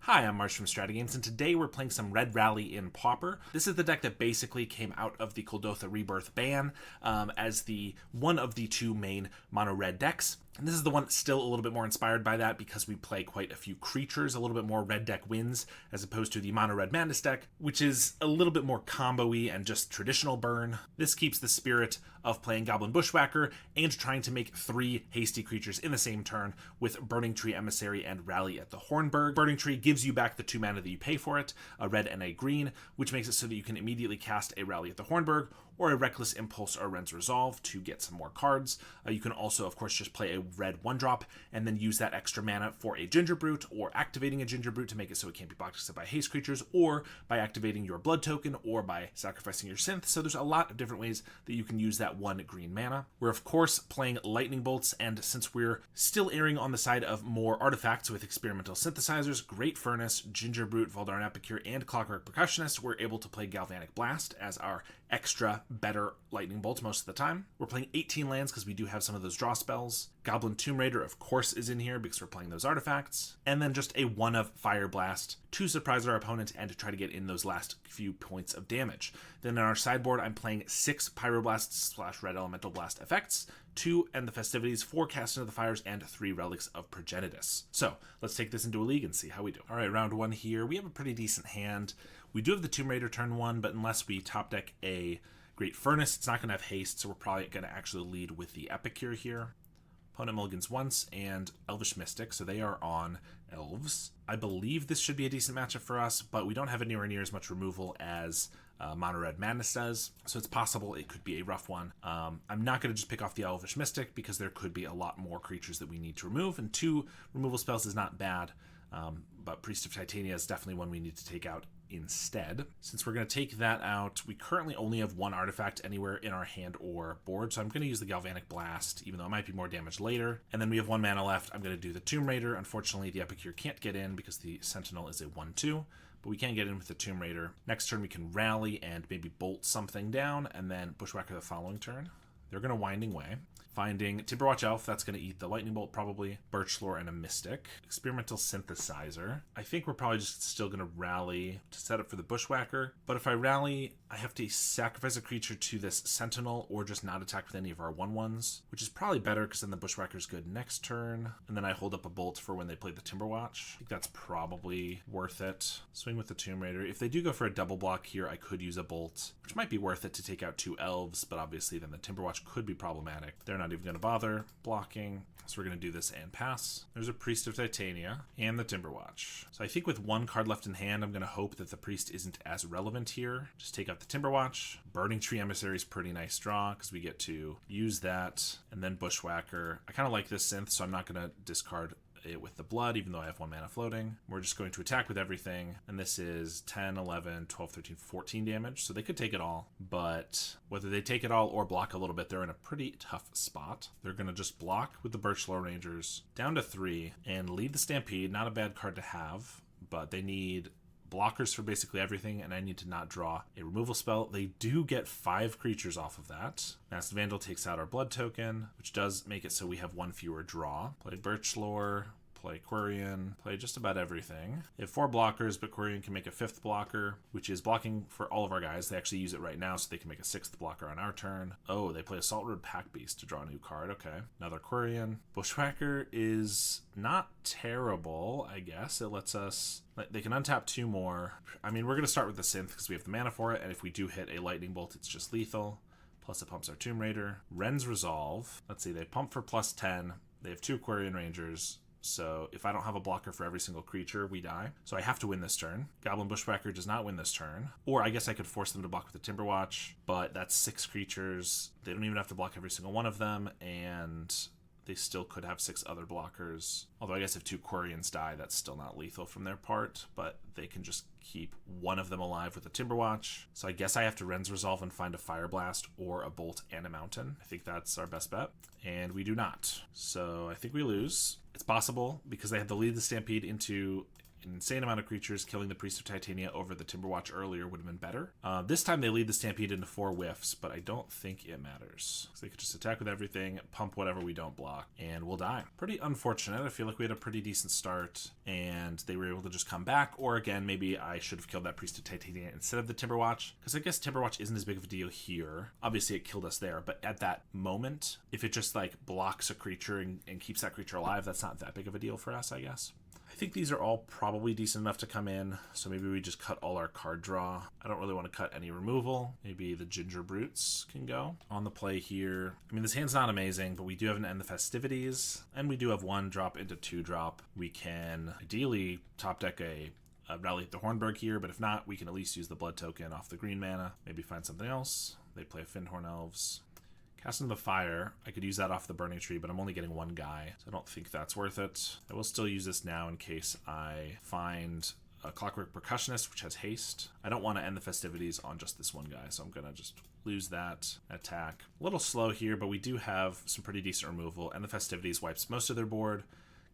Hi, I'm Marsh from StrataGames, and today we're playing some Red Rally in Pauper. This is the deck that basically came out of the Kuldotha Rebirth ban as the one of the two main mono-red decks. And this is the one that's still a little bit more inspired by that because we play quite a few creatures, a little bit more red deck wins, as opposed to the mono-red madness deck, which is a little bit more combo-y and just traditional burn. This keeps the spirit of playing Goblin Bushwhacker and trying to make 3 hasty creatures in the same turn with Burning Tree Emissary and Rally at the Hornburg. Burning Tree gives you back the 2 mana that you pay for it, a red and a green, which makes it so that you can immediately cast a Rally at the Hornburg or a Reckless Impulse or Ren's Resolve to get some more cards. You can also, of course, just play a red 1-drop and then use that extra mana for a Ginger Brute, or activating a Ginger Brute to make it so it can't be blocked except by haste creatures, or by activating your Blood token, or by sacrificing your Synth. So there's a lot of different ways that you can use that 1 green mana. We're, of course, playing Lightning Bolts, and since we're still erring on the side of more artifacts with experimental synthesizers, Great Furnace, Ginger Brute, Voldaren Epicure, and Clockwork Percussionist, we're able to play Galvanic Blast as our extra better lightning bolt most of the time. We're playing 18 lands because we do have some of those draw spells. Goblin Tomb Raider, of course, is in here because we're playing those artifacts. And then just a 1 of Fire Blast to surprise our opponent and to try to get in those last few points of damage. Then in our sideboard, I'm playing 6 Pyroblasts / Red Elemental Blast effects, 2 End the Festivities, 4 Cast into the Fires, and 3 Relics of Progenitus. So let's take this into a league and see how we do. All right, round 1 here. We have a pretty decent hand. We do have the Tomb Raider turn 1, but unless we top deck a Great Furnace, it's not going to have haste, so we're probably going to actually lead with the Epicure here. Opponent mulligans once, and Elvish Mystic, so they are on Elves. I believe this should be a decent matchup for us, but we don't have anywhere near as much removal as Mono Red Madness does, so it's possible it could be a rough one. I'm not going to just pick off the Elvish Mystic because there could be a lot more creatures that we need to remove, and 2 removal spells is not bad, but Priest of Titania is definitely one we need to take out instead. Since we're going to take that out, we currently only have 1 artifact anywhere in our hand or board, so I'm going to use the Galvanic Blast, even though it might be more damage later. And then we have 1 mana left. I'm going to do the Tomb Raider. Unfortunately, the Epicure can't get in because the Sentinel is a 1/2, but we can get in with the Tomb Raider. Next turn, we can rally and maybe bolt something down, and then Bushwhacker the following turn. They're going to Winding Way. Finding Timberwatch Elf, that's going to eat the Lightning Bolt probably. Birchlore and a Mystic. Experimental Synthesizer. I think we're probably just still going to rally to set up for the Bushwhacker. But if I rally, I have to sacrifice a creature to this Sentinel or just not attack with any of our 1/1s, which is probably better because then the Bushwhacker's good next turn. And then I hold up a Bolt for when they play the Timberwatch. I think that's probably worth it. Swing with the Tomb Raider. If they do go for a double block here, I could use a Bolt, which might be worth it to take out 2 Elves, but obviously then the Timberwatch could be problematic. They're not even going to bother blocking, so we're going to do this and pass. There's a Priest of Titania and the Timberwatch. So I think with 1 card left in hand, I'm going to hope that the Priest isn't as relevant here. Just take out the Timberwatch. Burning Tree Emissary is pretty nice draw because we get to use that, and then Bushwhacker. I kind of like this synth, so I'm not going to discard it with the blood, even though I have 1 mana floating. We're just going to attack with everything, and this is 10, 11, 12, 13, 14 damage, so they could take it all, but whether they take it all or block a little bit, they're in a pretty tough spot. They're going to just block with the Birchlore Rangers down to 3 and lead the Stampede. Not a bad card to have, but they need blockers for basically everything, and I need to not draw a removal spell. They do get 5 creatures off of that. Masked Vandal takes out our blood token, which does make it so we have 1 fewer draw. Play Birchlore, play Quirion, play just about everything. They have 4 blockers, but Quirion can make a 5th blocker, which is blocking for all of our guys. They actually use it right now, so they can make a 6th blocker on our turn. Oh, they play Assault Road Pack Beast to draw a new card. Okay. Another Quirion. Bushwhacker is not terrible, I guess. It lets us... They can untap 2 more. I mean, we're going to start with the Synth because we have the mana for it, and if we do hit a Lightning Bolt, it's just lethal. Plus it pumps our Tomb Raider. Ren's Resolve. Let's see, they pump for plus 10. They have 2 Quirion Rangers. So if I don't have a blocker for every single creature, we die. So I have to win this turn. Goblin Bushwhacker does not win this turn. Or I guess I could force them to block with the Timberwatch, but that's 6 creatures. They don't even have to block every single one of them, and they still could have 6 other blockers. Although I guess if 2 Quirions die, that's still not lethal from their part, but they can just keep 1 of them alive with the Timberwatch. So I guess I have to Ren's Resolve and find a Fire Blast or a Bolt and a Mountain. I think that's our best bet. And we do not. So I think we lose. It's possible because they have to lead the Stampede into an insane amount of creatures. Killing the Priest of Titania over the Timberwatch earlier would have been better. This time they lead the Stampede into 4 whiffs, but I don't think it matters. So they could just attack with everything, pump whatever we don't block, and we'll die. Pretty unfortunate. I feel like we had a pretty decent start, and they were able to just come back. Or again, maybe I should have killed that Priest of Titania instead of the Timberwatch, because I guess Timberwatch isn't as big of a deal here. Obviously it killed us there, but at that moment, if it just like blocks a creature and keeps that creature alive, that's not that big of a deal for us, I guess. I think these are all probably decent enough to come in, so maybe we just cut all our card draw. I don't really want to cut any removal. Maybe the Ginger Brutes can go. On the play here, I mean, this hand's not amazing, but we do have an End the Festivities, and we do have 1 drop into 2 drop. We can ideally top deck a Rally at the Hornburg here, but if not, we can at least use the blood token off the green mana. Maybe find something else. They play Fyndhorn Elves. Cast into the Fire, I could use that off the Burning Tree, but I'm only getting 1 guy, so I don't think that's worth it. I will still use this now in case I find a Clockwork Percussionist, which has haste. I don't want to end the festivities on just this one guy, so I'm going to just lose that attack. A little slow here, but we do have some pretty decent removal, and the festivities wipes most of their board.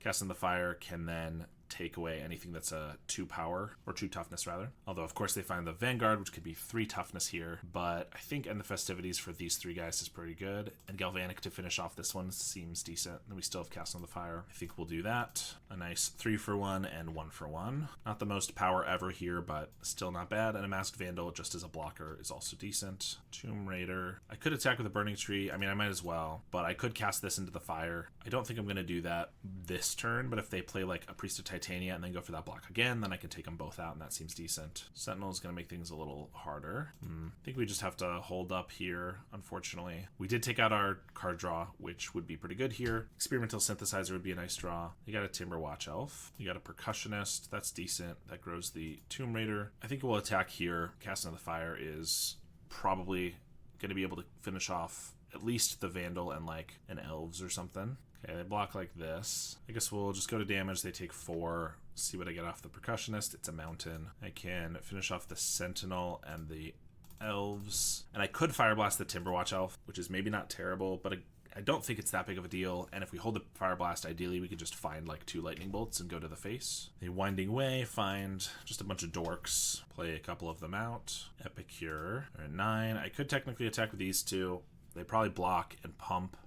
Cast in the Fire can then take away anything that's a 2 power, or 2 toughness rather. Although of course they find the Vanguard, which could be 3 toughness here, but I think End the Festivities for these 3 guys is pretty good, and Galvanic to finish off this one seems decent. And we still have Cast on the Fire. I think we'll do that. A nice 3 for 1 and 1 for 1. Not the most power ever here, but still not bad. And a Masked Vandal just as a blocker is also decent. Tomb Raider. I could attack with a Burning Tree. I mean, I might as well, but I could cast this into the Fire. I don't think I'm going to do that this turn, but if they play like a Priest of Titania and then go for that block again, then I can take them both out, and that seems decent. Sentinel is going to make things a little harder. I think we just have to hold up here, unfortunately. We did take out our card draw, which would be pretty good here. Experimental Synthesizer would be a nice draw. You got a Timberwatch Elf. You got a Percussionist. That's decent. That grows the Tomb Raider. I think we'll attack here. Casting of the Fire is probably going to be able to finish off at least the Vandal and like an Elves or something. Okay, they block like this. I guess we'll just go to damage. They take 4. See what I get off the Percussionist. It's a mountain. I can finish off the Sentinel and the Elves. And I could Fire Blast the Timberwatch Elf, which is maybe not terrible, but I don't think it's that big of a deal. And if we hold the Fire Blast, ideally we could just find like 2 Lightning Bolts and go to the face. The Winding Way, find just a bunch of dorks. Play a couple of them out. Epicure. All right, 9. I could technically attack with these 2. They probably block and pump.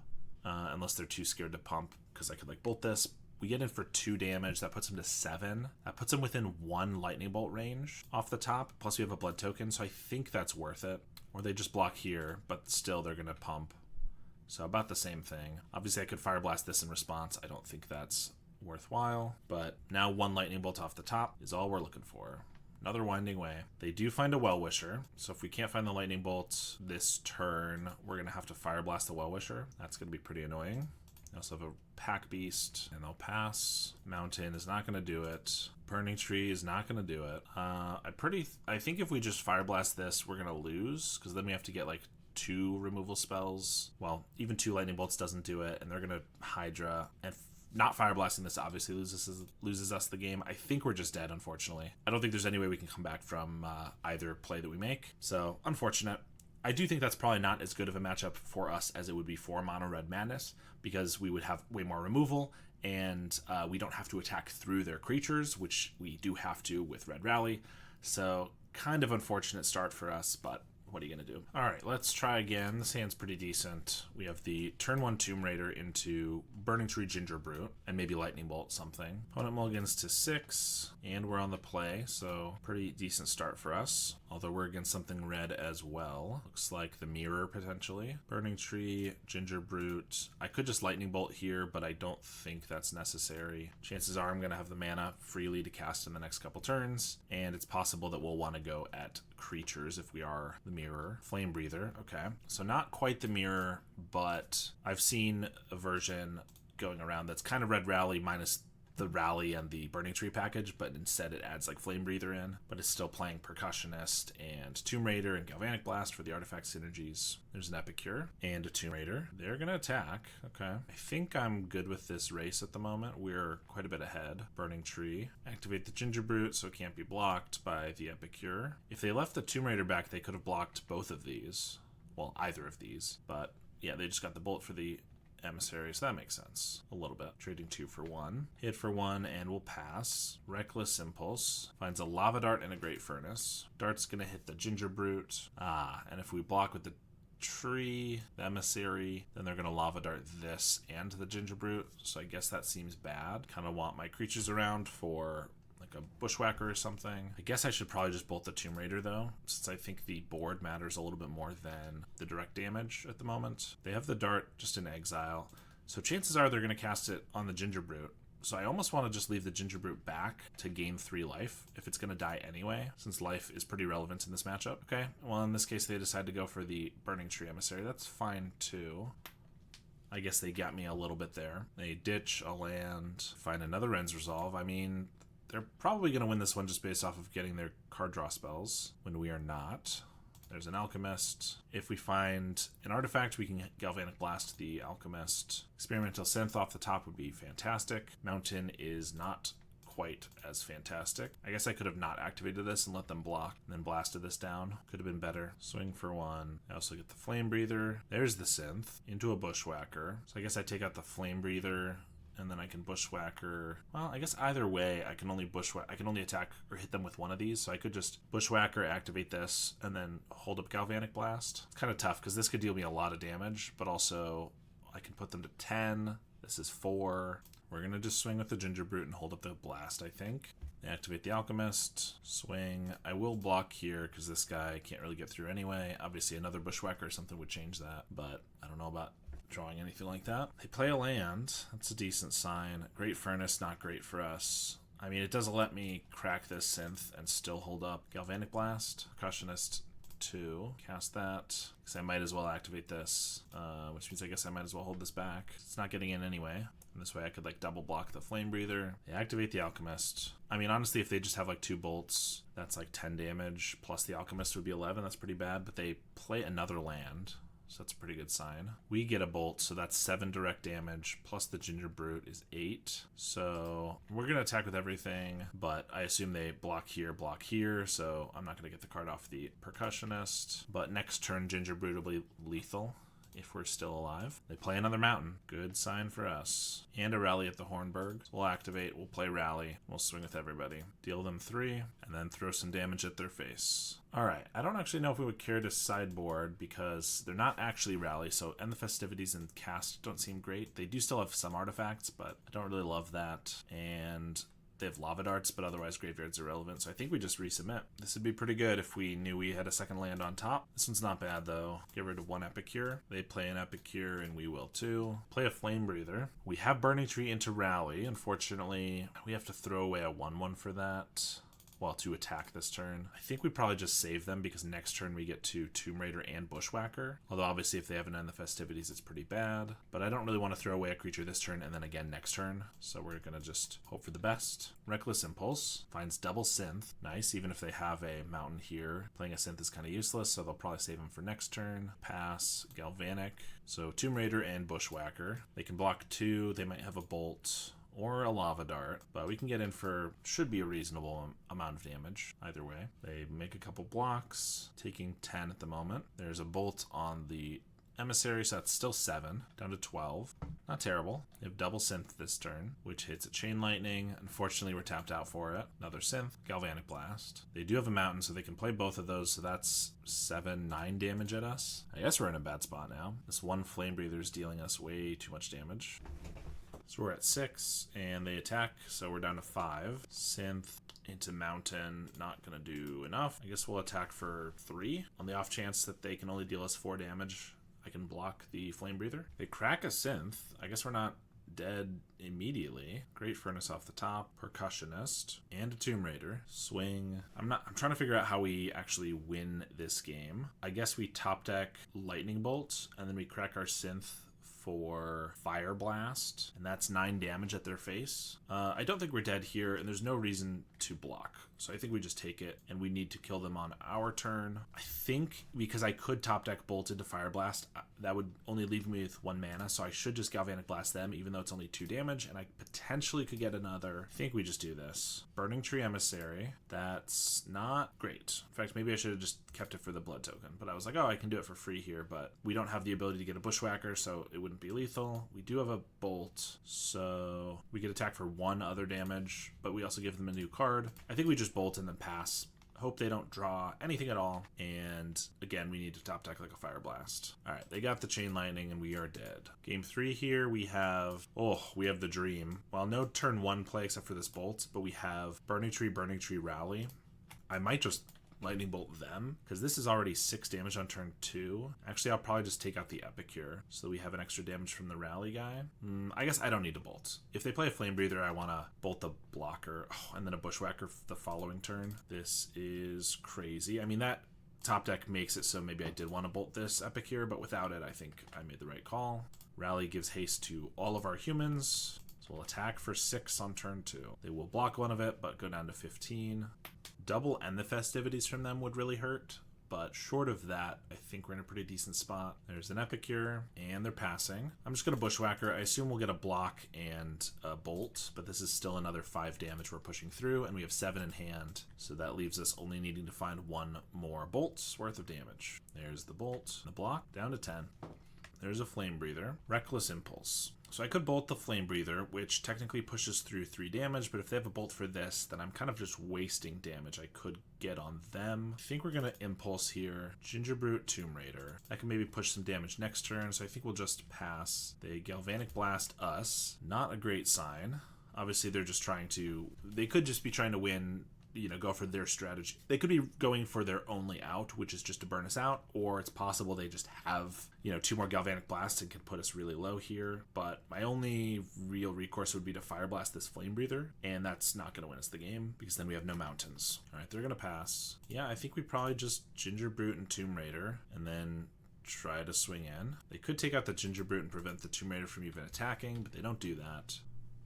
Unless they're too scared to pump, because I could like bolt this. We get in for 2 damage. That puts him to 7. That puts him within 1 lightning bolt range off the top. Plus we have a blood token, so I think that's worth it. Or they just block here, but still they're going to pump. So about the same thing. Obviously I could Fire Blast this in response. I don't think that's worthwhile. But now 1 lightning bolt off the top is all we're looking for. Another Winding Way. They do find a Well-Wisher, so if we can't find the Lightning Bolt this turn, we're going to have to Fire Blast the Well-Wisher. That's going to be pretty annoying. They also have a Pack Beast, and they'll pass. Mountain is not going to do it. Burning Tree is not going to do it. I think if we just Fire Blast this, we're going to lose, because then we have to get like 2 removal spells. Well, even 2 Lightning Bolts doesn't do it, and they're going to Hydra, and not Fire Blasting this obviously loses us the game. I think we're just dead, unfortunately. I don't think there's any way we can come back from either play that we make. So, unfortunate. I do think that's probably not as good of a matchup for us as it would be for Mono Red Madness, because we would have way more removal, and we don't have to attack through their creatures, which we do have to with Red Rally. So, kind of unfortunate start for us, but what are you going to do? All right, let's try again. This hand's pretty decent. We have the turn 1 Tomb Raider into Burning Tree Ginger Brute, and maybe Lightning Bolt something. Opponent mulligans to 6, and we're on the play, so pretty decent start for us. Although we're against something red as well. Looks like the Mirror, potentially. Burning Tree, Ginger Brute. I could just Lightning Bolt here, but I don't think that's necessary. Chances are I'm going to have the mana freely to cast in the next couple turns, and it's possible that we'll want to go at creatures if we are the Mirror. Flame Breather, okay. So not quite the Mirror, but I've seen a version going around that's kind of Red Rally minus the Rally and the Burning Tree package, but instead it adds like Flame Breather in, but it's still playing Percussionist and Tomb Raider and Galvanic Blast for the artifact synergies. There's an Epicure and a Tomb Raider. They're gonna attack, okay. I think I'm good with this race at the moment. We're quite a bit ahead. Burning Tree. Activate the Ginger Brute so it can't be blocked by the Epicure. If they left the Tomb Raider back, they could have blocked both of these. Well, either of these, but yeah, they just got the bolt for the Emissary, so that makes sense a little bit. Trading 2 for 1. Hit for 1, and we'll pass. Reckless Impulse. Finds a Lava Dart and a Great Furnace. Dart's going to hit the Ginger Brute. And if we block with the tree, the Emissary, then they're going to Lava Dart this and the Ginger Brute, so I guess that seems bad. Kind of want my creatures around for like a Bushwhacker or something. I guess I should probably just bolt the Tomb Raider though, since I think the board matters a little bit more than the direct damage at the moment. They have the Dart just in exile, so chances are they're going to cast it on the Ginger Brute. So I almost want to just leave the Ginger Brute back to gain 3 life if it's going to die anyway, since life is pretty relevant in this matchup. Okay, well in this case they decide to go for the Burning Tree Emissary. That's fine too. I guess they got me a little bit there. They ditch a land, find another Ren's Resolve. I mean, they're probably going to win this one just based off of getting their card draw spells when we are not. There's an Alchemist. If we find an artifact, we can Galvanic Blast the Alchemist. Experimental Synth off the top would be fantastic. Mountain is not quite as fantastic. I guess I could have not activated this and let them block and then blasted this down. Could have been better. Swing for 1. I also get the Flame Breather. There's the Synth into a Bushwhacker. So I guess I take out the Flame Breather, and then I can Bushwhacker. Well, I guess either way, I can only attack or hit them with one of these. So I could just Bushwhacker, activate this, and then hold up Galvanic Blast. It's kind of tough because this could deal me a lot of damage, but also I can put them to 10. This is 4. We're going to just swing with the Ginger Brute and hold up the Blast, I think. Activate the Alchemist. Swing. I will block here because this guy can't really get through anyway. Obviously, another Bushwhacker or something would change that, but I don't know about drawing anything like that. They play a land. That's a decent sign. Great Furnace, not great for us. I mean, it doesn't let me crack this Synth and still hold up Galvanic Blast. Percussionist 2. Cast that, because I might as well activate this, which means I guess I might as well hold this back. It's not getting in anyway. And this way I could like double block the Flame Breather. They activate the Alchemist. I mean, honestly, if they just have like 2 bolts, that's like 10 damage, plus the Alchemist would be 11. That's pretty bad, but they play another land. So that's a pretty good sign. We get a bolt, so that's 7 direct damage, plus the Ginger Brute is 8. So we're going to attack with everything, but I assume they block here, so I'm not going to get the card off the Percussionist. But next turn, Ginger Brute will be lethal if we're still alive. They play another mountain. Good sign for us. And a rally at the Hornburg. We'll activate, we'll play rally, we'll swing with everybody. Deal them 3, and then throw some damage at their face. Alright, I don't actually know if we would care to sideboard because they're not actually rally, so End the Festivities and Cast don't seem great. They do still have some artifacts, but I don't really love that. And they have Lava Darts, but otherwise Graveyard's irrelevant, so I think we just resubmit. This would be pretty good if we knew we had a second land on top. This one's not bad, though. Get rid of 1 Epicure. They play an Epicure, and we will too. Play a Flame Breather. We have Burning Tree into Rally. Unfortunately, we have to throw away a 1/1 for that. Well, to attack this turn. I think we probably just save them because next turn we get to Tomb Raider and Bushwhacker. Although obviously if they haven't End the Festivities, it's pretty bad. But I don't really want to throw away a creature this turn and then again next turn. So we're going to just hope for the best. Reckless Impulse finds double Synth. Nice, even if they have a mountain here. Playing a Synth is kind of useless, so they'll probably save them for next turn. Pass, Galvanic. So Tomb Raider and Bushwhacker. They can block 2. They might have a Bolt or a Lava Dart, but we can get in for, should be a reasonable amount of damage either way. They make a couple blocks, taking 10 at the moment. There's a Bolt on the Emissary, so that's still 7, down to 12. Not terrible. They have double Synth this turn, which hits a Chain Lightning. Unfortunately, we're tapped out for it. Another Synth, Galvanic Blast. They do have a Mountain, so they can play both of those, so that's 7, 9 damage at us. I guess we're in a bad spot now. This 1 Flame Breather is dealing us way too much damage. So we're at 6, and they attack, so we're down to 5. Synth into Mountain, not going to do enough. I guess we'll attack for 3. On the off chance that they can only deal us 4 damage, I can block the Flame Breather. They crack a Synth. I guess we're not dead immediately. Great Furnace off the top, Percussionist, and a Tomb Raider. Swing. I'm trying to figure out how we actually win this game. I guess we top deck Lightning Bolt, and then we crack our Synth for Fire Blast, and that's 9 damage at their face. I don't think we're dead here, and there's no reason to block. So I think we just take it, and we need to kill them on our turn. I think because I could top deck Bolt into Fire Blast, that would only leave me with 1 mana, so I should just Galvanic Blast them, even though it's only 2 damage, and I potentially could get another. I think we just do this. Burning Tree Emissary. That's not great. In fact, maybe I should have just kept it for the blood token, but I was like, oh, I can do it for free here, but we don't have the ability to get a Bushwhacker, so it wouldn't wouldn't be lethal. We do have a bolt, so we could attack for 1 other damage, but we also give them a new card. I think we just bolt and then pass. Hope they don't draw anything at all. And again, we need to top deck like a Fire Blast. All right, they got the Chain Lightning and we are dead. Game 3 here, we have the Dream. Well, no turn 1 play except for this bolt, but we have Burning Tree, Rally. I might just Lightning Bolt them, because this is already 6 damage on turn 2. Actually, I'll probably just take out the Epicure, so we have an extra damage from the Rally guy. I guess I don't need to bolt. If they play a Flame Breather, I want to bolt the blocker, and then a Bushwhacker the following turn. This is crazy. I mean, that top deck makes it so maybe I did want to bolt this Epicure, but without it, I think I made the right call. Rally gives haste to all of our humans, so we'll attack for 6 on turn 2. They will block 1 of it, but go down to 15. Double and the Festivities from them would really hurt, but short of that, I think we're in a pretty decent spot. There's an Epicure, and they're passing. I'm just going to Bushwhacker. I assume we'll get a block and a bolt, but this is still another 5 damage we're pushing through, and we have 7 in hand, so that leaves us only needing to find 1 more bolt's worth of damage. There's the bolt, the block, down to 10. There's a Flame Breather. Reckless Impulse. So I could bolt the Flame Breather, which technically pushes through 3 damage, but if they have a bolt for this, then I'm kind of just wasting damage I could get on them. I think we're going to Impulse here. Gingerbrute, Tomb Raider. I can maybe push some damage next turn, so I think we'll just pass. They Galvanic Blast us. Not a great sign. Obviously, they're just trying to... They could just be trying to win... go for their strategy. They could be going for their only out, which is just to burn us out, or it's possible they just have, 2 more Galvanic Blasts and can put us really low here. But my only real recourse would be to Fire Blast this Flame Breather, and that's not going to win us the game, because then we have no mountains. All right, they're going to pass. Yeah, I think we probably just Gingerbrute and Tomb Raider, and then try to swing in. They could take out the Gingerbrute and prevent the Tomb Raider from even attacking, but they don't do that.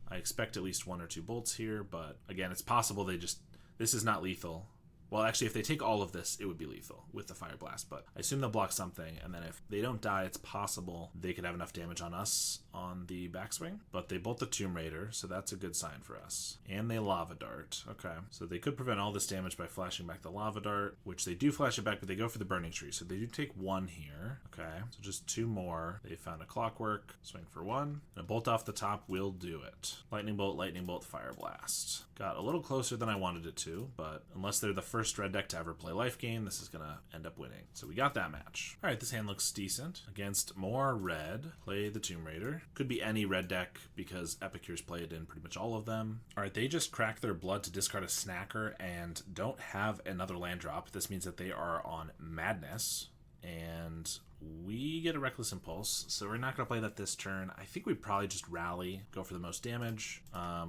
I expect at least 1 or 2 bolts here, but again, it's possible they just... This is not lethal. Well, actually, if they take all of this, it would be lethal with the Fire Blast, but I assume they'll block something, and then if they don't die, it's possible they could have enough damage on us on the backswing, but they bolt the Tomb Raider, so that's a good sign for us. And they Lava Dart. Okay, so they could prevent all this damage by flashing back the Lava Dart, which they do flash it back, but they go for the Burning Tree, so they do take 1 here. Okay, so just 2 more. They found a Clockwork, swing for 1, and a bolt off the top will do it. Lightning Bolt, Fire Blast. Got a little closer than I wanted it to, but unless they're the first red deck to ever play Life Gain, this is going to end up winning. So we got that match. All right, this hand looks decent. Against more red, play the Tomb Raider. Could be any red deck because Epicures play it in pretty much all of them. All right, they just crack their blood to discard a Snacker and don't have another land drop. This means that they are on Madness, and we get a Reckless Impulse, so we're not going to play that this turn. I think we probably just Rally, go for the most damage.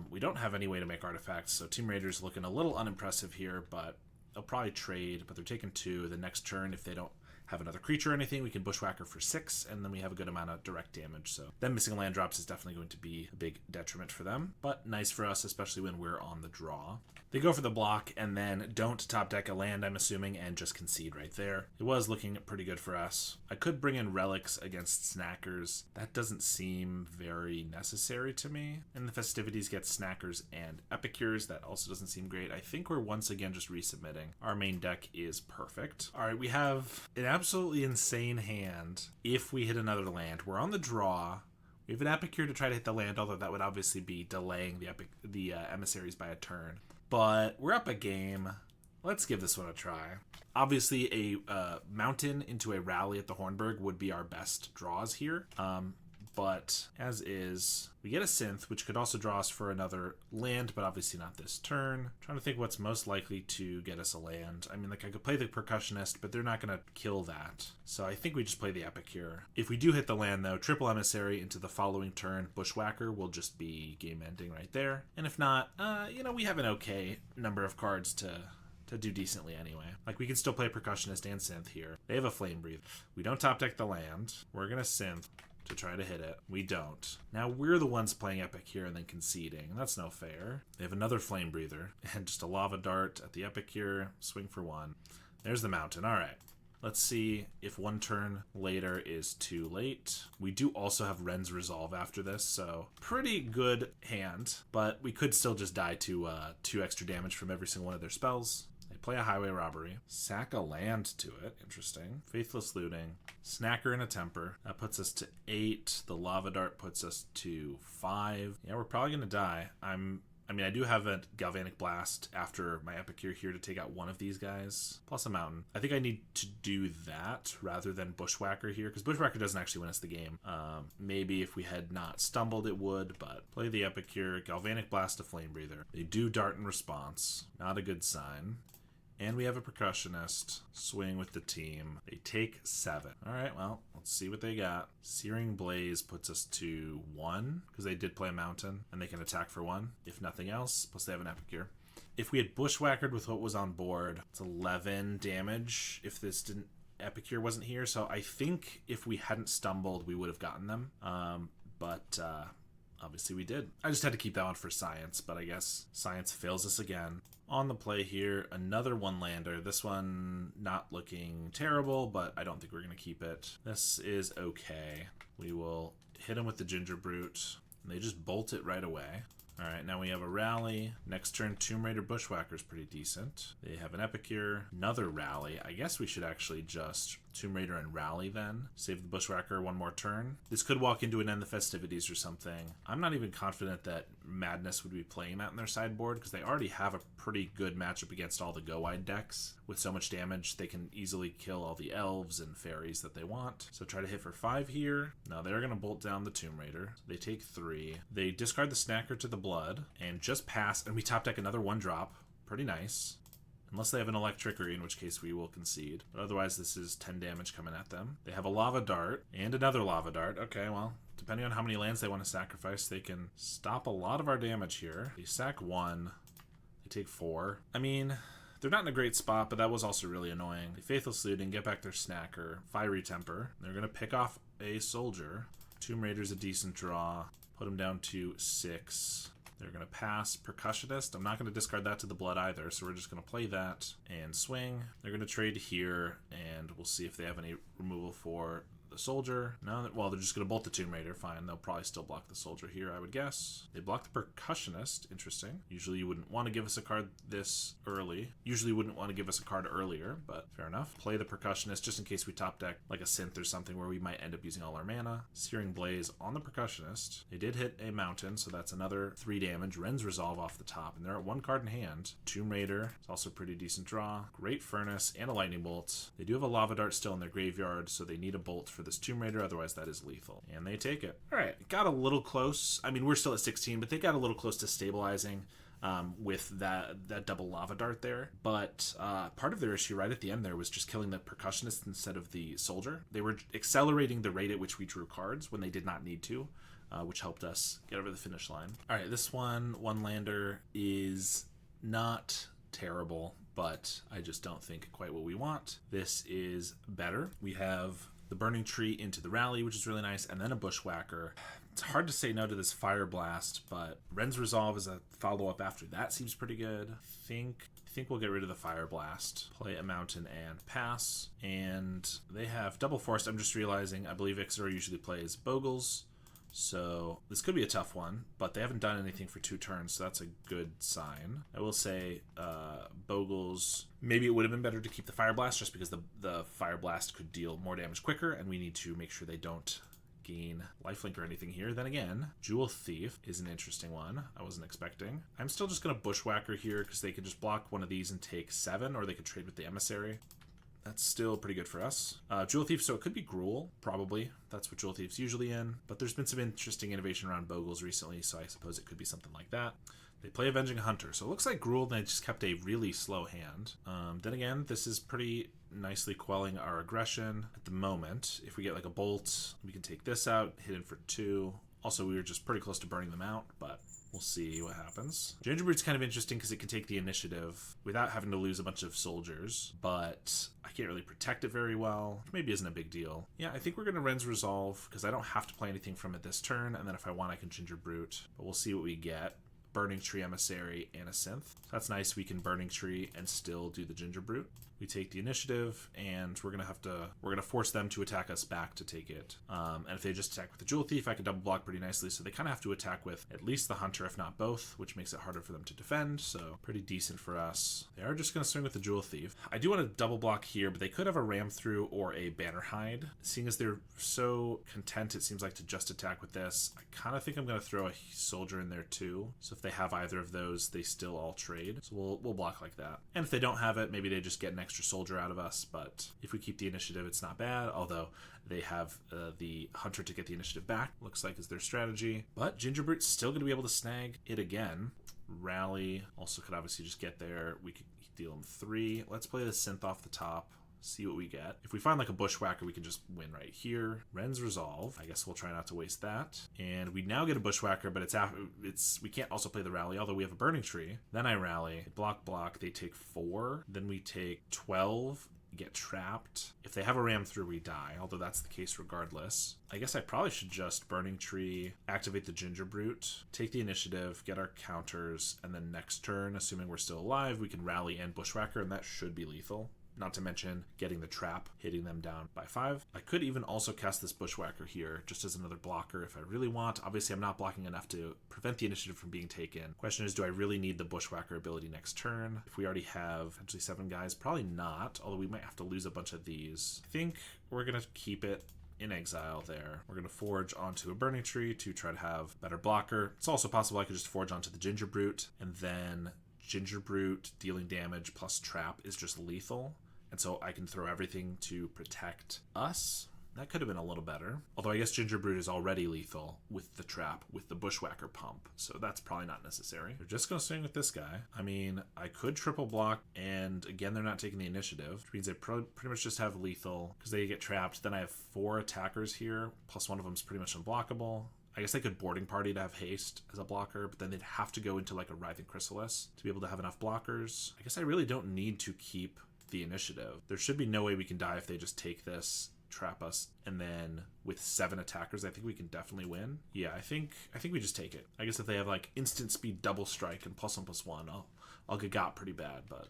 We don't have any way to make artifacts, so Tomb Raider's looking a little unimpressive here, but they'll probably trade, but they're taking 2. The next turn, if they don't have another creature or anything, we can Bushwhacker for 6, and then we have a good amount of direct damage. So them missing land drops is definitely going to be a big detriment for them, but nice for us, especially when we're on the draw. They go for the block and then don't top deck a land, I'm assuming, and just concede right there. It was looking pretty good for us. I could bring in Relics against Snackers. That doesn't seem very necessary to me. And the Festivities get Snackers and Epicures. That also doesn't seem great. I think we're once again just resubmitting. Our main deck is perfect. All right, we have an absolutely insane hand if we hit another land. We're on the draw. We have an Epicure to try to hit the land, although that would obviously be delaying the Emissaries by a turn. But we're up a game. Let's give this one a try. Obviously, a mountain into a Rally at the Hornburg would be our best draws here. But as is, we get a Synth, which could also draw us for another land, but obviously not this turn. Trying to think what's most likely to get us a land. I mean, like, I could play the Percussionist, but they're not going to kill that. So I think we just play the Epicure. If we do hit the land, though, triple Emissary into the following turn, Bushwhacker will just be game ending right there. And if not, we have an okay number of cards to do decently anyway. Like, we can still play Percussionist and Synth here. They have a Flame Breathe. We don't top deck the land. We're going to Synth to try to hit it. We don't. Now we're the ones playing Epic here and then conceding. That's no fair. They have another Flame Breather and just a Lava Dart at the Epicure. Swing for 1. There's the mountain. All right. Let's see if 1 turn later is too late. We do also have Ren's Resolve after this, so pretty good hand, but we could still just die to 2 extra damage from every single one of their spells. They play a highway robbery. Sack a land to it. Interesting. Faithless looting. Snacker and a temper. That puts us to 8. The lava dart puts us to 5. Yeah, we're probably going to die. I do have a Galvanic Blast after my Epicure here to take out one of these guys, plus a Mountain. I think I need to do that rather than Bushwhacker here, because Bushwhacker doesn't actually win us the game. Maybe if we had not stumbled it would, but play the Epicure, Galvanic Blast to Flame Breather. They do dart in response. Not a good sign. And we have a Percussionist. Swing with the team. They take 7. Alright, well, let's see what they got. Searing Blaze puts us to 1, because they did play a Mountain, and they can attack for 1, if nothing else. Plus they have an Epicure. If we had Bushwhackered with what was on board, it's 11 damage if this Epicure wasn't here. So I think if we hadn't stumbled, we would have gotten them. But obviously we did. I just had to keep that one for science, but I guess science fails us again. On the play here, another one-lander. This one not looking terrible, but I don't think we're going to keep it. This is okay. We will hit him with the Ginger Brute. And they just bolt it right away. Alright, now we have a Rally. Next turn, Tomb Raider Bushwhacker's pretty decent. They have an Epicure. Another Rally. I guess we should actually just Tomb Raider and Rally then. Save the Bushwhacker one more turn. This could walk into an End the Festivities or something. I'm not even confident that Madness would be playing that in their sideboard, because they already have a pretty good matchup against all the go-wide decks. With so much damage, they can easily kill all the Elves and Faeries that they want. So try to hit for 5 here. Now they're going to bolt down the Tomb Raider. They take 3. They discard the Snacker to the Blood and just pass, and we top deck another 1-drop. Pretty nice. Unless they have an Electrickery, in which case we will concede. But otherwise, this is 10 damage coming at them. They have a Lava Dart and another Lava Dart. Okay, well, depending on how many lands they want to sacrifice, they can stop a lot of our damage here. They sack 1. They take 4. I mean, they're not in a great spot, but that was also really annoying. They Faithless Looting, get back their Snacker. Fiery Temper. They're going to pick off a Soldier. Tomb Raider's a decent draw. Put them down to 6. They're going to pass Percussionist. I'm not going to discard that to the Blood either, so we're just going to play that and swing. They're going to trade here, and we'll see if they have any removal for the Soldier. No, well, they're just going to bolt the Tomb Raider. Fine, they'll probably still block the Soldier here, I would guess. They block the Percussionist. Interesting. Usually you wouldn't want to give us a card this early. Usually you wouldn't want to give us a card earlier, but fair enough. Play the Percussionist just in case we top deck like a Synth or something where we might end up using all our mana. Searing Blaze on the Percussionist. They did hit a Mountain, so that's another 3 damage. Ren's Resolve off the top, and they're at 1 card in hand. Tomb Raider. It's also a pretty decent draw. Great Furnace and a Lightning Bolt. They do have a Lava Dart still in their graveyard, so they need a Bolt for this Tomb Raider, otherwise that is lethal. And they take it. Alright, got a little close. I mean, we're still at 16, but they got a little close to stabilizing with that double Lava Dart there. But part of their issue right at the end there was just killing the Percussionist instead of the Soldier. They were accelerating the rate at which we drew cards when they did not need to, which helped us get over the finish line. Alright, this one-lander is not terrible, but I just don't think quite what we want. This is better. We have the Burning Tree into the Rally, which is really nice, and then a Bushwhacker. It's hard to say no to this Fire Blast, but Ren's Resolve is a follow-up after that seems pretty good. I think we'll get rid of the Fire Blast, play a Mountain and pass, and they have Double Force. I'm just realizing I believe Ixor usually plays Bogles, so this could be a tough one, but they haven't done anything for 2 turns, so that's a good sign. I will say Bogles, maybe it would have been better to keep the Fire Blast just because the Fire Blast could deal more damage quicker, and we need to make sure they don't gain lifelink or anything here. Then again, Jewel Thief is an interesting one. I wasn't expecting. I'm still just going to Bushwhacker here because they could just block one of these and take 7, or they could trade with the Emissary. That's still pretty good for us. Jewel Thief, so it could be Gruul, probably. That's what Jewel Thief's usually in. But there's been some interesting innovation around Bogles recently, so I suppose it could be something like that. They play Avenging Hunter, so it looks like Gruul, they just kept a really slow hand. Then again, this is pretty nicely quelling our aggression at the moment. If we get like a Bolt, we can take this out, hit in for 2. Also, we were just pretty close to burning them out, but we'll see what happens. Ginger Brute's kind of interesting because it can take the initiative without having to lose a bunch of soldiers, but I can't really protect it very well, which maybe isn't a big deal. Yeah, I think we're going to Ren's Resolve because I don't have to play anything from it this turn, and then if I want, I can Ginger Brute, but we'll see what we get. Burning Tree, Emissary, and a Synth. So that's nice. We can Burning Tree and still do the Ginger Brute. we take the initiative, and we're gonna force them to attack us back to take it. And if they just attack with the Jewel Thief, I can double block pretty nicely. So they kind of have to attack with at least the Hunter, if not both, which makes it harder for them to defend. So pretty decent for us. They are just gonna swing with the Jewel Thief. I do want to double block here, but they could have a Ram Through or a Banner Hide. Seeing as they're so content, it seems like, to just attack with this, I kind of think I'm gonna throw a Soldier in there too. So if they have either of those, they still all trade. So we'll block like that. And if they don't have it, maybe they just get an extra Soldier out of us. But if we keep the initiative, it's not bad. Although they have the Hunter to get the initiative back, looks like is their strategy. But Gingerbrute's still going to be able to snag it again. Rally also could obviously just get there. We could deal him 3. Let's play the Synth off the top. See what we get. If we find like a Bushwhacker, we can just win right here. Ren's Resolve. I guess we'll try not to waste that. And we now get a Bushwhacker, but we can't also play the Rally, although we have a Burning Tree. Then I rally. Block. They take 4. Then we take 12. Get trapped. If they have a Ram Through, we die, although that's the case regardless. I guess I probably should just Burning Tree, activate the Gingerbrute, take the initiative, get our counters, and then next turn, assuming we're still alive, we can rally and Bushwhacker, and that should be lethal. Not to mention getting the trap, hitting them down by 5. I could even also cast this Bushwhacker here just as another blocker if I really want. Obviously, I'm not blocking enough to prevent the initiative from being taken. Question is, do I really need the Bushwhacker ability next turn? If we already have potentially 7 guys, probably not, although we might have to lose a bunch of these. I think we're going to keep it in exile there. We're going to forge onto a Burning Tree to try to have better blocker. It's also possible I could just forge onto the Gingerbrute, and then Gingerbrute dealing damage plus trap is just lethal. And so I can throw everything to protect us. That could have been a little better. Although I guess Gingerbrute is already lethal with the trap, with the Bushwhacker pump. So that's probably not necessary. They're just going to swing with this guy. I mean, I could triple block, and again, they're not taking the initiative, which means they pretty much just have lethal because they get trapped. Then I have 4 attackers here, plus one of them is pretty much unblockable. I guess they could Boarding Party to have haste as a blocker, but then they'd have to go into like a Writhing Chrysalis to be able to have enough blockers. I guess I really don't need to keep the initiative. There should be no way we can die if they just take this, trap us, and then with 7 attackers, I think we can definitely win. Yeah, I think we just take it. I guess if they have like instant speed double strike and +1/+1, I'll get got pretty bad, but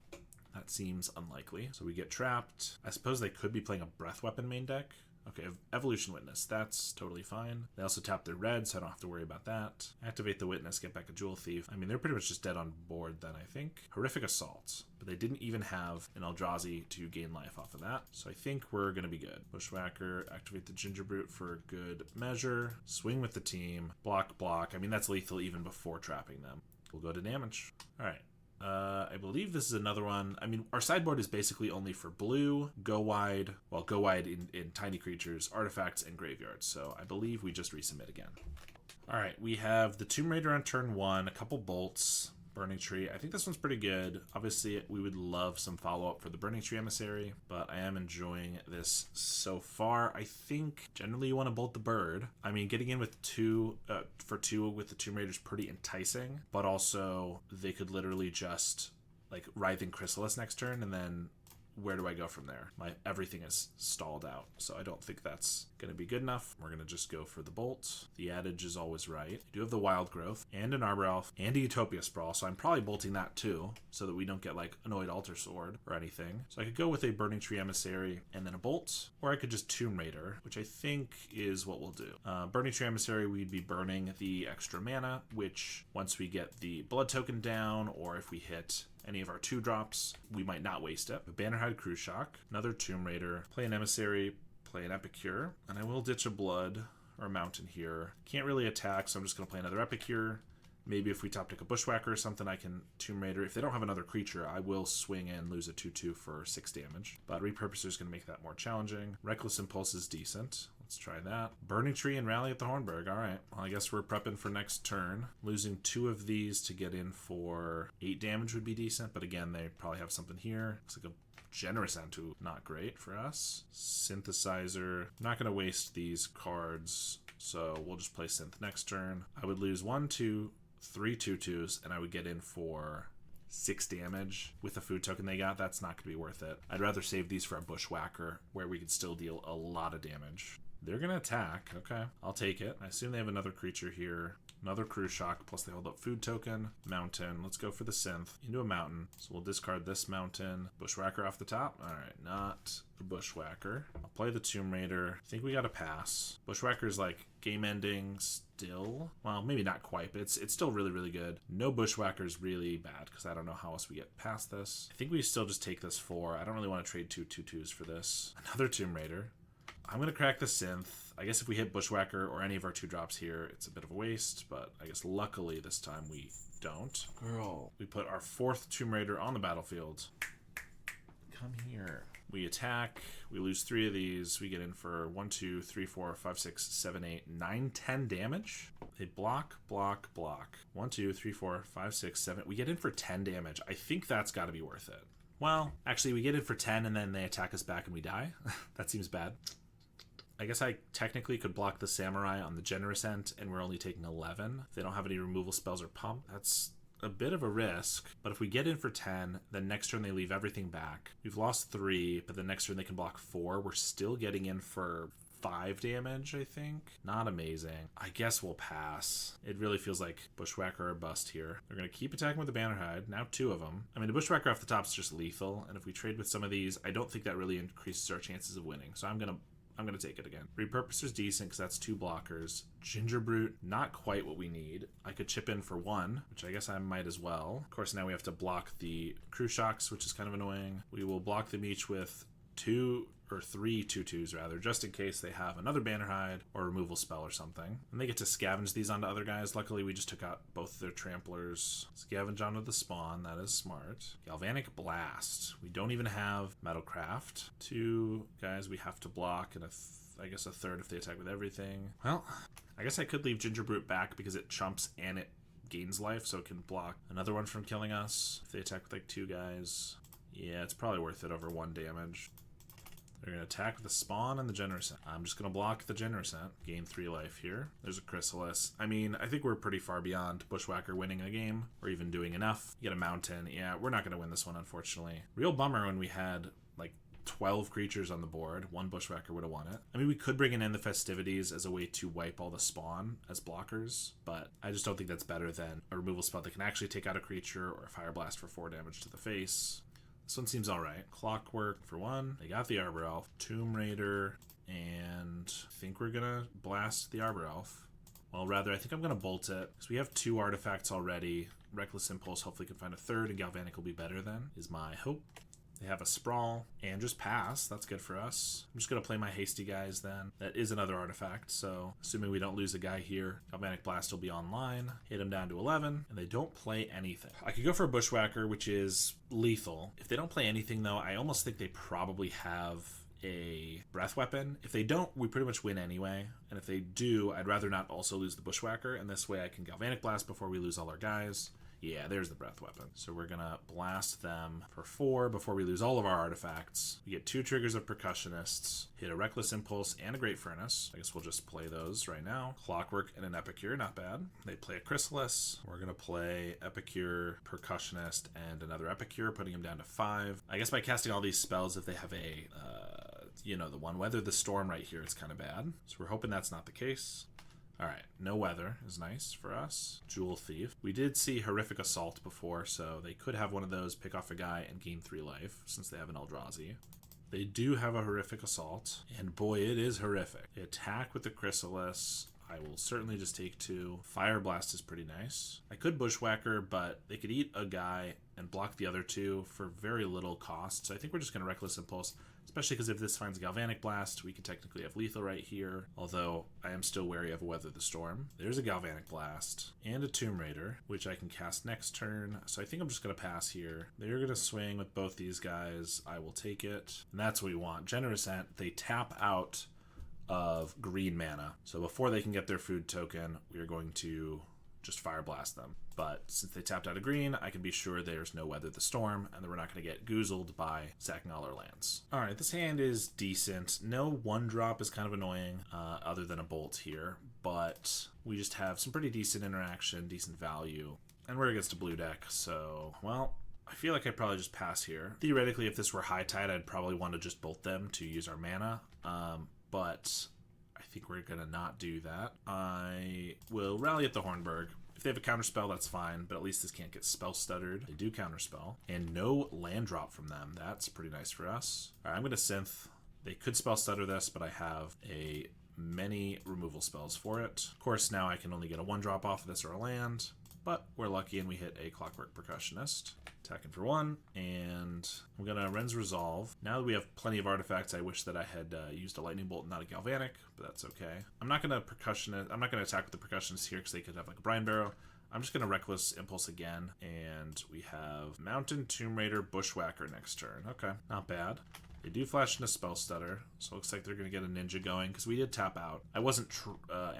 that seems unlikely. So we get trapped. I suppose they could be playing a Breath Weapon main deck. Okay, Evolution Witness, that's totally fine. They also tap their red, so I don't have to worry about that. Activate the Witness, get back a Jewel Thief. I mean, they're pretty much just dead on board then, I think. Horrific Assault, but they didn't even have an Eldrazi to gain life off of that, so I think we're going to be good. Bushwhacker, activate the Gingerbrute for good measure. Swing with the team. Block. I mean, that's lethal even before trapping them. We'll go to damage. All right. I believe this is another one. I mean, our sideboard is basically only for blue, go wide in tiny creatures, artifacts, and graveyards. So I believe we just resubmit again. All right, we have the Tomb Raider on turn 1, a couple bolts, Burning Tree. I think this one's pretty good. Obviously, we would love some follow-up for the Burning Tree Emissary, but I am enjoying this so far. I think generally you want to bolt the bird. I mean, getting in with 2 for 2 with the Tomb Raider is pretty enticing, but also they could literally just like Writhing Chrysalis next turn, and then where do I go from there? Everything is stalled out, so I don't think that's going to be good enough. We're going to just go for the bolt. The adage is always right. I do have the Wild Growth, and an Arbor Elf, and a Utopia Sprawl, so I'm probably bolting that too, so that we don't get like Annoyed Altar Sword or anything. So I could go with a Burning Tree Emissary and then a bolt, or I could just Tomb Raider, which I think is what we'll do. Burning Tree Emissary, we'd be burning the extra mana, which once we get the blood token down, or if we hit any of our 2-drops, we might not waste it. A Bannerhide Crew Shock, another Tomb Raider, play an Emissary, play an Epicure, and I will ditch a Blood or a Mountain here. Can't really attack, so I'm just going to play another Epicure. Maybe if we top deck a Bushwhacker or something, I can Tomb Raider. If they don't have another creature, I will swing and lose a 2/2 for 6 damage. But Repurposer is going to make that more challenging. Reckless Impulse is decent. Let's try that. Burning Tree and Rally at the Hornburg. All right. Well, I guess we're prepping for next turn. Losing 2 of these to get in for 8 damage would be decent, but again, they probably have something here. Looks like a Generous Antu, not great for us. Synthesizer. I'm not going to waste these cards, so we'll just play Synth next turn. I would lose 1, 2, 3 2/2s, and I would get in for 6 damage with the food token they got. That's not going to be worth it. I'd rather save these for a Bushwhacker, where we could still deal a lot of damage. They're going to attack. Okay, I'll take it. I assume they have another creature here. Another Crew Shock, plus they hold up food token. Mountain. Let's go for the synth. Into a mountain. So we'll discard this mountain. Bushwhacker off the top. Alright, not a Bushwhacker. I'll play the Tomb Raider. I think we gotta pass. Bushwhacker's like game ending still. Well, maybe not quite, but it's still really, really good. No Bushwhacker's really bad, because I don't know how else we get past this. I think we still just take this 4. I don't really want to trade 2 2/2s for this. Another Tomb Raider. I'm going to crack the synth. I guess if we hit Bushwhacker or any of our 2 drops here, it's a bit of a waste, but I guess luckily this time we don't. Girl. We put our 4th Tomb Raider on the battlefield. Come here. We attack. We lose 3 of these. We get in for 1, 2, 3, 4, 5, 6, 7, 8, 9, 10 damage. They block, block, block. 1, 2, 3, 4, 5, 6, 7. We get in for 10 damage. I think that's got to be worth it. Well, actually, we get in for 10 and then they attack us back and we die. That seems bad. I guess I technically could block the Samurai on the Generous End, and we're only taking 11. If they don't have any removal spells or pump, that's a bit of a risk. But if we get in for 10, then next turn they leave everything back. We've lost 3, but the next turn they can block 4. We're still getting in for 5 damage, I think. Not amazing. I guess we'll pass. It really feels like Bushwhacker or bust here. They're going to keep attacking with the Bannerhide. Now 2 of them. I mean, the Bushwhacker off the top is just lethal, and if we trade with some of these, I don't think that really increases our chances of winning. So I'm going to take it again. Repurposer's decent because that's 2 blockers. Ginger Brute, not quite what we need. I could chip in for 1, which I guess I might as well. Of course, now we have to block the Crew Shocks, which is kind of annoying. We will block them each with 2 or 3 2/2s rather, just in case they have another Bannerhide or removal spell or something. And they get to scavenge these onto other guys. Luckily, we just took out both their Tramplers. Scavenge onto the spawn, that is smart. Galvanic Blast. We don't even have Metalcraft. 2 guys we have to block, and I guess a third if they attack with everything. Well, I guess I could leave Ginger Brute back because it chumps and it gains life, so it can block another one from killing us if they attack with like 2 guys. Yeah, it's probably worth it over 1 damage. They're going to attack with the Spawn and the Generous End. I'm just going to block the Generous End. Gain 3 life here. There's a Chrysalis. I mean, I think we're pretty far beyond Bushwhacker winning a game, or even doing enough. You get a Mountain. Yeah, we're not going to win this one, unfortunately. Real bummer when we had, like, 12 creatures on the board. 1 Bushwhacker would have won it. I mean, we could bring in the Festivities as a way to wipe all the Spawn as blockers, but I just don't think that's better than a removal spell that can actually take out a creature, or a Fire Blast for 4 damage to the face. This one seems alright. Clockwork for 1. They got the Arbor Elf. Tomb Raider. And I think we're gonna blast the Arbor Elf. Well, rather, I think I'm gonna bolt it. Because we have 2 artifacts already. Reckless Impulse hopefully can find a 3rd, and Galvanic will be better then, is my hope. They have a Sprawl, and just pass. That's good for us. I'm just going to play my Hasty guys then. That is another artifact, so assuming we don't lose a guy here, Galvanic Blast will be online. Hit him down to 11, and they don't play anything. I could go for a Bushwhacker, which is lethal. If they don't play anything, though, I almost think they probably have a Breath Weapon. If they don't, we pretty much win anyway. And if they do, I'd rather not also lose the Bushwhacker, and this way I can Galvanic Blast before we lose all our guys. Yeah, there's the Breath Weapon. So we're gonna blast them for 4 before we lose all of our artifacts. We get 2 triggers of Percussionists, hit a Reckless Impulse and a Great Furnace. I guess we'll just play those right now. Clockwork and an Epicure, not bad. They play a Chrysalis. We're gonna play Epicure, Percussionist, and another Epicure, putting him down to 5. I guess by casting all these spells, if they have a, the one Weather the Storm right here, it's kind of bad. So we're hoping that's not the case. Alright, no weather is nice for us. Jewel Thief. We did see Horrific Assault before, so they could have one of those, pick off a guy, and gain 3 life, since they have an Eldrazi. They do have a Horrific Assault, and boy, it is horrific. They attack with the Chrysalis. I will certainly just take 2. Fire Blast is pretty nice. I could Bushwhacker, but they could eat a guy and block the other 2 for very little cost, so I think we're just going to Reckless Impulse. Especially because if this finds Galvanic Blast, we could technically have lethal right here. Although, I am still wary of Weather the Storm. There's a Galvanic Blast. And a Tomb Raider, which I can cast next turn. So I think I'm just going to pass here. They're going to swing with both these guys. I will take it. And that's what we want. Generous Ant, they tap out of green mana. So before they can get their food token, we are going to just Fire Blast them. But since they tapped out a green, I can be sure there's no Weather the Storm, and that we're not going to get goozled by sacking all our lands. Alright, this hand is decent. No 1-drop is kind of annoying, other than a Bolt here, but we just have some pretty decent interaction, decent value, and we're against a blue deck, so, well, I feel like I'd probably just pass here. Theoretically, if this were High Tide, I'd probably want to just Bolt them to use our mana, but I I think we're gonna not do that. I will rally at the Hornburg. If they have a counterspell, that's fine, but at least this can't get spell stuttered. They do counterspell. And no land drop from them. That's pretty nice for us. All right, I'm gonna synth. They could spell stutter this, but I have many removal spells for it. Of course, now I can only get a 1-drop off of this or a land, but we're lucky and we hit a Clockwork Percussionist. Attacking for 1, and I'm gonna Ren's Resolve. Now that we have plenty of artifacts, I wish that I had used a Lightning Bolt and not a Galvanic, but that's okay. I'm not gonna attack with the Percussionist here because they could have like a Brine Barrow. I'm just gonna Reckless Impulse again, and we have Mountain Tomb Raider Bushwhacker next turn. Okay, not bad. They do flash into Spell Stutter, so it looks like they're going to get a Ninja going, because we did tap out. I wasn't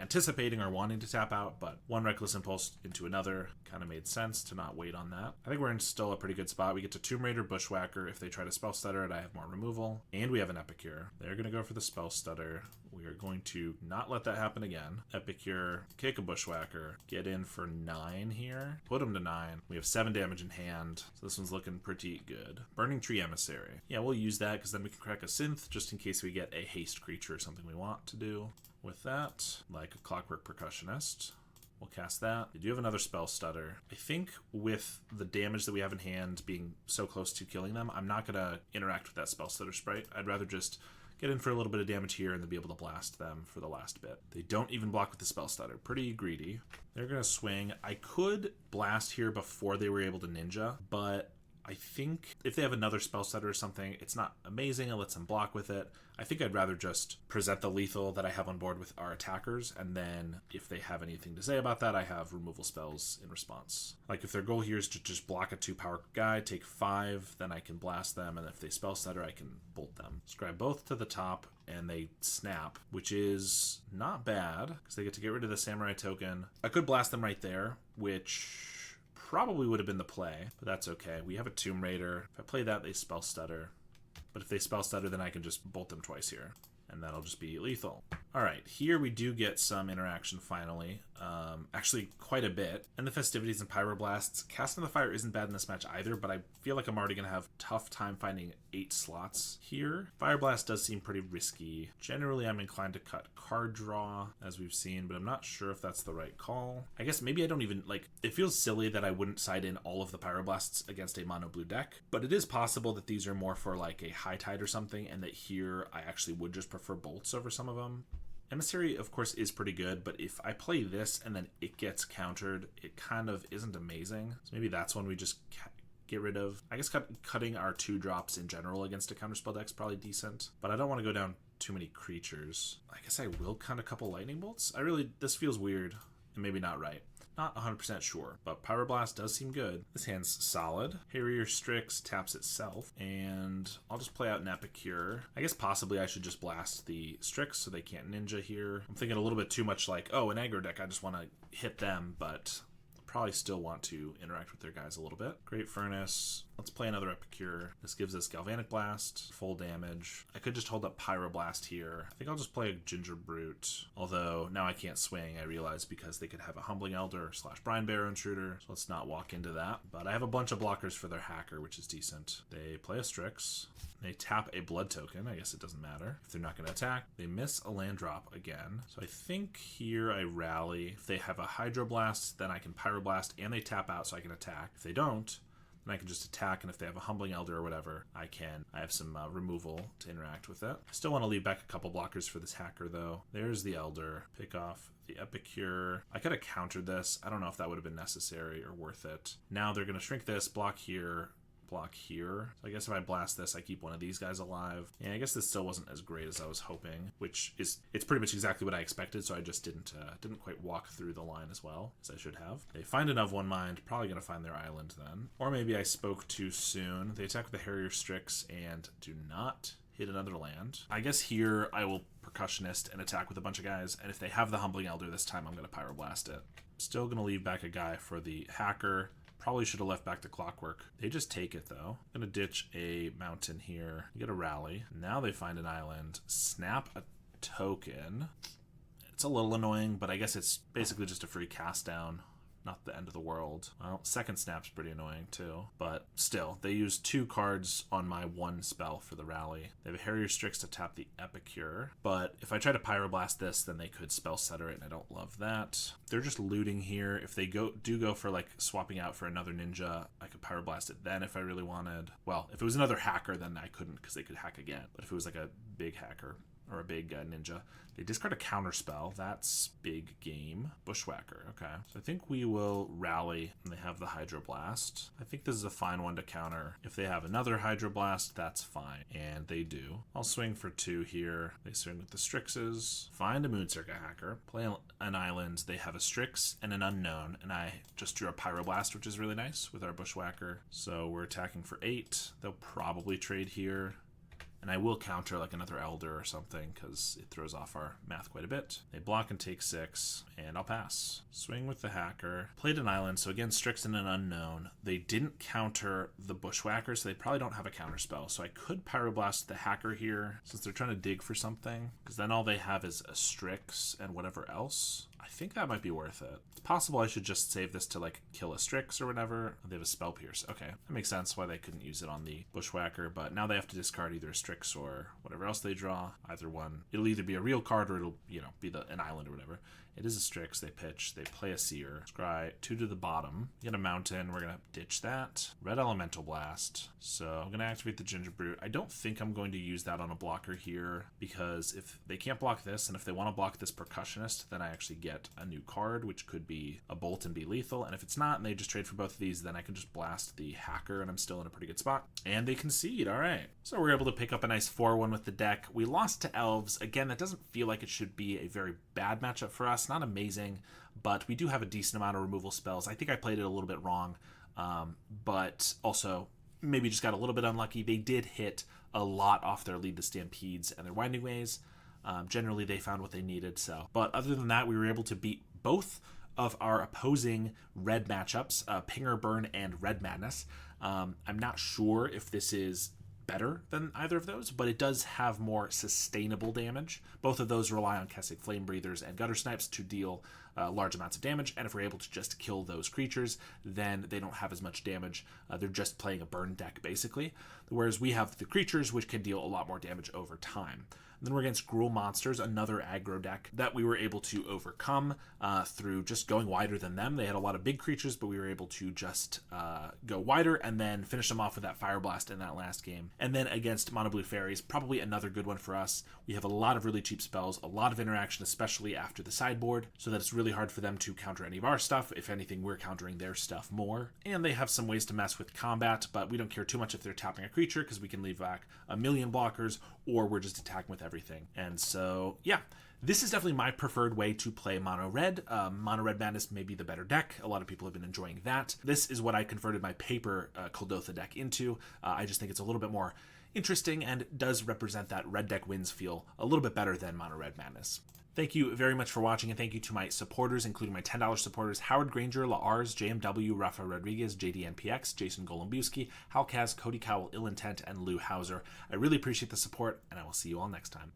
anticipating or wanting to tap out, but one Reckless Impulse into another kind of made sense to not wait on that. I think we're in still a pretty good spot. We get to Tomb Raider, Bushwhacker. If they try to Spell Stutter it, I have more removal, and we have an Epicure. They're going to go for the Spell Stutter. We are going to not let that happen again. Epicure, kick a Bushwhacker, get in for 9 here. Put him to 9. We have 7 damage in hand, so this one's looking pretty good. Burning Tree Emissary. Yeah, we'll use that because then we can crack a Synth just in case we get a haste creature or something we want to do. With that, like a Clockwork Percussionist, we'll cast that. They do have another Spell Stutter. I think with the damage that we have in hand being so close to killing them, I'm not going to interact with that Spell Stutter sprite. I'd rather just get in for a little bit of damage here and then be able to blast them for the last bit. They don't even block with the Spell Stutter. Pretty greedy. They're going to swing. I could blast here before they were able to Ninja, but I think if they have another Spell Stutter or something, it's not amazing. It lets them block with it. I think I'd rather just present the lethal that I have on board with our attackers, and then if they have anything to say about that, I have removal spells in response. Like if their goal here is to just block a 2-power guy, take 5, then I can blast them, and if they Spell Stutter, I can bolt them. Scribe both to the top, and they snap, which is not bad, because they get to get rid of the Samurai token. I could blast them right there, which probably would have been the play, but that's okay. We have a Tomb Raider. If I play that, they Spell Stutter. But if they Spell Stutter, then I can just bolt them twice here, and that'll just be lethal. All right, here we do get some interaction finally. Actually, quite a bit. And the Festivities and Pyroblasts. Cast in the Fire isn't bad in this match either, but I feel like I'm already going to have tough time finding 8 slots here. Fire Blast does seem pretty risky. Generally, I'm inclined to cut card draw, as we've seen, but I'm not sure if that's the right call. I guess maybe I don't even, like, it feels silly that I wouldn't side in all of the Pyroblasts against a mono blue deck, but it is possible that these are more for, like, a High Tide or something, and that here I actually would just prefer bolts over some of them. Emissary, of course, is pretty good, but if I play this and then it gets countered, it kind of isn't amazing. So maybe that's one we just get rid of. I guess cutting our 2-drops in general against a counterspell deck is probably decent, but I don't want to go down too many creatures. I guess I will cut a couple Lightning Bolts. This feels weird and maybe not right. Not 100% sure, but Pyroblast does seem good. This hand's solid. Harrier Strix taps itself, and I'll just play out an Epicure. I guess possibly I should just blast the Strix so they can't Ninja here. I'm thinking a little bit too much like, oh, an aggro deck, I just want to hit them, but probably still want to interact with their guys a little bit. Great Furnace. Let's play another Epicure. This gives us Galvanic Blast, full damage. I could just hold up Pyroblast here. I think I'll just play a Ginger Brute. Although now I can't swing, I realize, because they could have a Humbling Elder / Brine Barrow Intruder. So let's not walk into that. But I have a bunch of blockers for their Hacker, which is decent. They play a Strix. They tap a Blood Token. I guess it doesn't matter if they're not going to attack. They miss a land drop again. So I think here I rally. If they have a Hydroblast, then I can Pyroblast and they tap out so I can attack. If they don't, then I can just attack, and if they have a Humbling Elder or whatever, I have some removal to interact with it. I still want to leave back a couple blockers for this Hacker, though. There's the Elder. Pick off the Epicure. I could have countered this. I don't know if that would have been necessary or worth it. Now they're going to shrink this, block here, block here. So I guess if I blast this, I keep one of these guys alive. Yeah, I guess this still wasn't as great as I was hoping, it's pretty much exactly what I expected, so I just didn't quite walk through the line as well as I should have. They find an of one mind, probably going to find their island then. Or maybe I spoke too soon. They attack with the Harrier Strix and do not hit another land. I guess here I will Percussionist and attack with a bunch of guys, and if they have the Humbling Elder this time, I'm going to Pyroblast it. Still going to leave back a guy for the Hacker. Probably should have left back the Clockwork. They just take it, though. Gonna ditch a mountain here. Get a rally. Now they find an island. Snap a token. It's a little annoying, but I guess it's basically just a free cast down not the end of the world. Well, second snap's pretty annoying too, but still, they use 2 cards on my 1 spell for the rally. They have a Harrier Strix to tap the Epicure, but if I try to Pyroblast this, then they could Spell Setter it, and I don't love that. They're just looting here. If they do go for like swapping out for another ninja, I could Pyroblast it then if I really wanted. Well, if it was another hacker, then I couldn't because they could hack again. But if it was like a big hacker or a big ninja, they discard a counterspell. That's big game. Bushwhacker. Okay. So I think we will rally, and they have the Hydroblast. I think this is a fine one to counter. If they have another Hydroblast, that's fine. And they do. I'll swing for 2 here. They swing with the Strixes. Find a Moonsirca hacker. Play an island. They have a Strix and an Unknown. And I just drew a Pyroblast, which is really nice with our Bushwhacker. So we're attacking for 8. They'll probably trade here. And I will counter like another Elder or something because it throws off our math quite a bit. They block and take 6, and I'll pass. Swing with the hacker. Played an island, so again, Strix and an Unknown. They didn't counter the Bushwhacker, so they probably don't have a counter spell. So I could Pyroblast the hacker here since they're trying to dig for something, because then all they have is a Strix and whatever else. I think that might be worth it. It's possible I should just save this to like kill a Strix or whatever. They have a Spell Pierce. Okay, that makes sense why they couldn't use it on the Bushwhacker, but now they have to discard either a Strix or whatever else they draw. Either one. It'll either be a real card or it'll, be an island or whatever. It is a Strix. They pitch. They play a Seer. Scry 2 to the bottom. Get a Mountain. We're going to ditch that. Red Elemental Blast. So I'm going to activate the Ginger Brute. I don't think I'm going to use that on a blocker here because if they can't block this and if they want to block this Percussionist, then I actually get a new card, which could be a Bolt and be lethal. And if it's not and they just trade for both of these, then I can just blast the Hacker and I'm still in a pretty good spot. And they concede. All right. So we're able to pick up a nice 4-1 with the deck. We lost to Elves. Again, that doesn't feel like it should be a very bad matchup for us. Not amazing, but we do have a decent amount of removal spells. I think I played it a little bit wrong, but also maybe just got a little bit unlucky. They did hit a lot off their Lead the Stampedes and their Winding Ways. Generally, they found what they needed. But other than that, we were able to beat both of our opposing red matchups, Pinger Burn and Red Madness. I'm not sure if this is better than either of those, but it does have more sustainable damage. Both of those rely on Kessig Flame Breathers and Gutter Snipes to deal large amounts of damage, and if we're able to just kill those creatures, then they don't have as much damage. They're just playing a burn deck, basically, whereas we have the creatures, which can deal a lot more damage over time. And then we're against Gruul Monsters, another aggro deck that we were able to overcome through just going wider than them. They had a lot of big creatures, but we were able to just go wider and then finish them off with that Fire Blast in that last game. And then against Mono Blue Faeries, probably another good one for us. We have a lot of really cheap spells, a lot of interaction, especially after the sideboard, so that it's really hard for them to counter any of our stuff. If anything, we're countering their stuff more. And they have some ways to mess with combat, but we don't care too much if they're tapping a creature because we can leave back a million blockers, or we're just attacking with everything. And so, yeah, this is definitely my preferred way to play Mono Red. Mono Red Madness may be the better deck. A lot of people have been enjoying that. This is what I converted my paper Kuldotha deck into. I just think it's a little bit more interesting and does represent that red deck wins feel a little bit better than Mono Red Madness. Thank you very much for watching, and thank you to my supporters, including my $10 supporters, Howard Granger, Lars, JMW, Rafa Rodriguez, JDNPX, Jason Golombuski, Halkaz, Cody Cowell, Ill Intent, and Lou Hauser. I really appreciate the support, and I will see you all next time.